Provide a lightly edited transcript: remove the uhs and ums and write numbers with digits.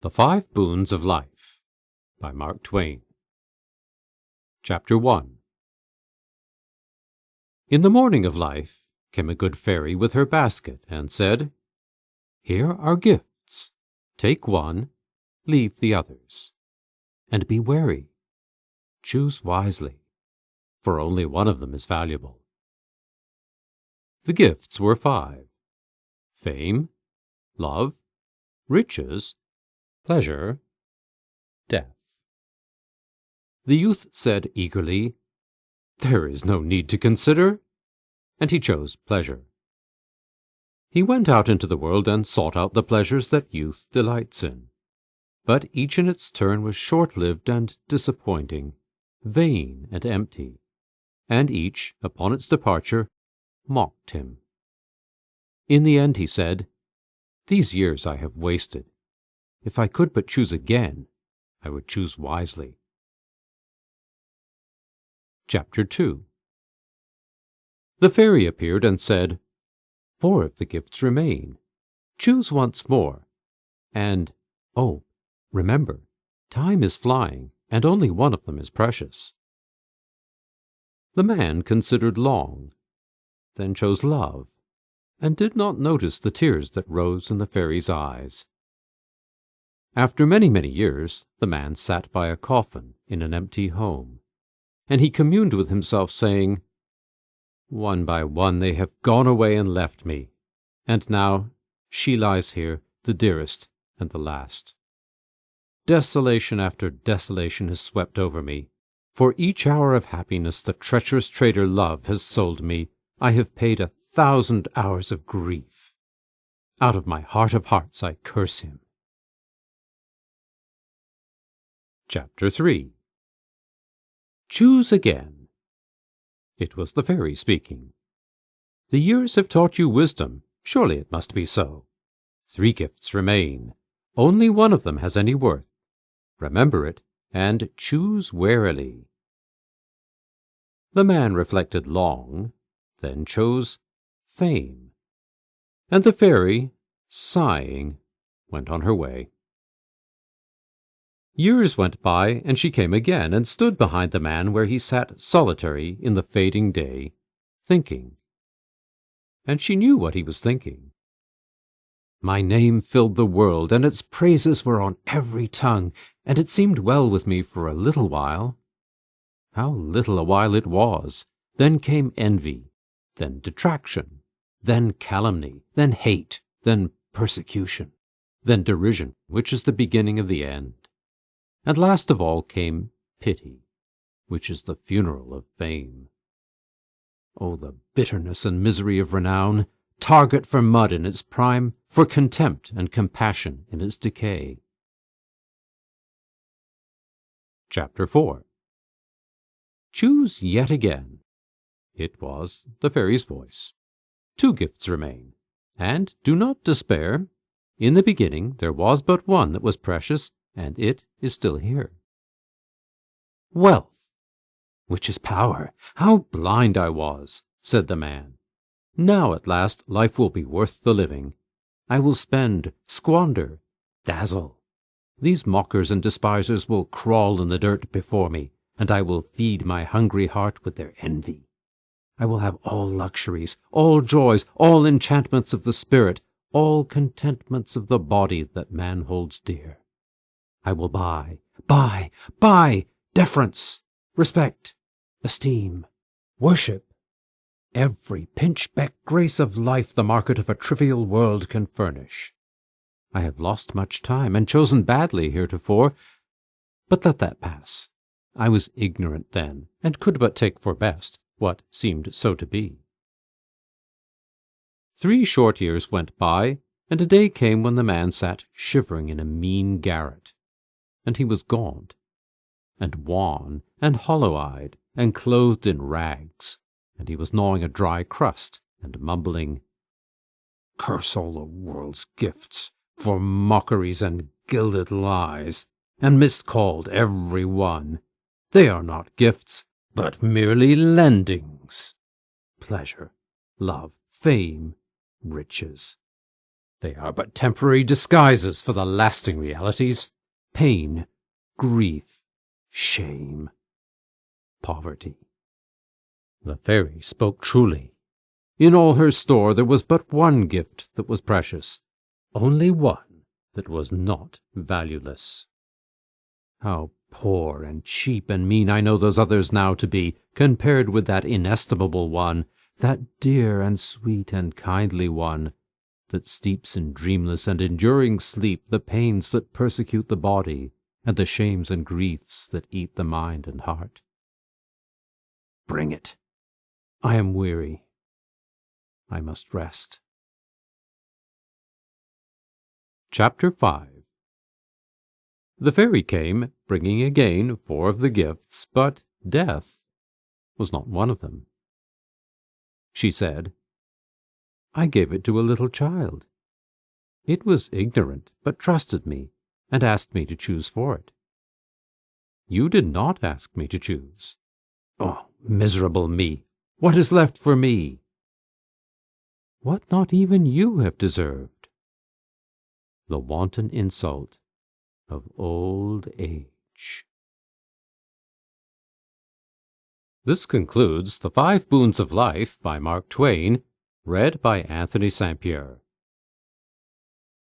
The 5 Boons of Life by Mark Twain. Chapter 1. In the morning of life came a good fairy with her basket and said, "Here are gifts. Take one, leave the others. And be wary. Choose wisely, for only one of them is valuable." The gifts were 5: fame, love, riches, pleasure, death. The youth said eagerly, "There is no need to consider," and he chose pleasure. He went out into the world and sought out the pleasures that youth delights in. But each in its turn was short-lived and disappointing, vain and empty, and each, upon its departure, mocked him. In the end he said, "These years I have wasted. If I could but choose again, I would choose wisely." Chapter 2. The fairy appeared and said, "4 of the gifts remain. Choose once more. And, oh, remember, time is flying, and only one of them is precious." The man considered long, then chose love, and did not notice the tears that rose in the fairy's eyes. After many, many years, the man sat by a coffin in an empty home, and he communed with himself, saying, "One by one they have gone away and left me, and now she lies here, the dearest and the last. Desolation after desolation has swept over me. For each hour of happiness the treacherous traitor Love has sold me, I have paid 1,000 hours of grief. Out of my heart of hearts I curse him." Chapter 3. Choose again. It was the fairy speaking. "The years have taught you wisdom. Surely it must be so. 3 gifts remain. Only one of them has any worth. Remember it, and choose warily." The man reflected long, then chose fame, and the fairy, sighing, went on her way. Years went by, and she came again, and stood behind the man where he sat solitary in the fading day, thinking. And she knew what he was thinking. "My name filled the world, and its praises were on every tongue, and it seemed well with me for a little while. How little a while it was! Then came envy, then detraction, then calumny, then hate, then persecution, then derision, which is the beginning of the end. And last of all came pity, which is the funeral of fame. Oh, the bitterness and misery of renown, target for mud in its prime, for contempt and compassion in its decay." Chapter 4. Choose yet again. It was the fairy's voice. 2 gifts remain, and do not despair. In the beginning there was but one that was precious, and it is still here. "Wealth, which is power. How blind I was," said the man. "Now at last life will be worth the living. I will spend, squander, dazzle. These mockers and despisers will crawl in the dirt before me, and I will feed my hungry heart with their envy. I will have all luxuries, all joys, all enchantments of the spirit, all contentments of the body that man holds dear. I will buy deference, respect, esteem, worship, every pinchbeck grace of life the market of a trivial world can furnish. I have lost much time and chosen badly heretofore, but let that pass. I was ignorant then, and could but take for best what seemed so to be." 3 short years went by, and a day came when the man sat shivering in a mean garret, and he was gaunt, and wan, and hollow-eyed, and clothed in rags, and he was gnawing a dry crust, and mumbling, "Curse all the world's gifts, for mockeries and gilded lies, and miscalled every one. They are not gifts, but merely lendings. Pleasure, love, fame, riches. They are but temporary disguises for the lasting realities: pain, grief, shame, poverty. The fairy spoke truly. In all her store there was but one gift that was precious, only one that was not valueless. How poor and cheap and mean I know those others now to be, compared with that inestimable one, that dear and sweet and kindly one, that steeps in dreamless and enduring sleep the pains that persecute the body, and the shames and griefs that eat the mind and heart. Bring it. I am weary. I must rest. Chapter 5. The fairy came, bringing again 4 of the gifts, but death was not one of them. She said, I gave it to a little child. It was ignorant, but trusted me, and asked me to choose for it. You did not ask me to choose. Oh, miserable me! What is left for me? What not even you have deserved? The wanton insult of old age. This concludes The 5 Boons of Life by Mark Twain, read by Anthony St. Pierre.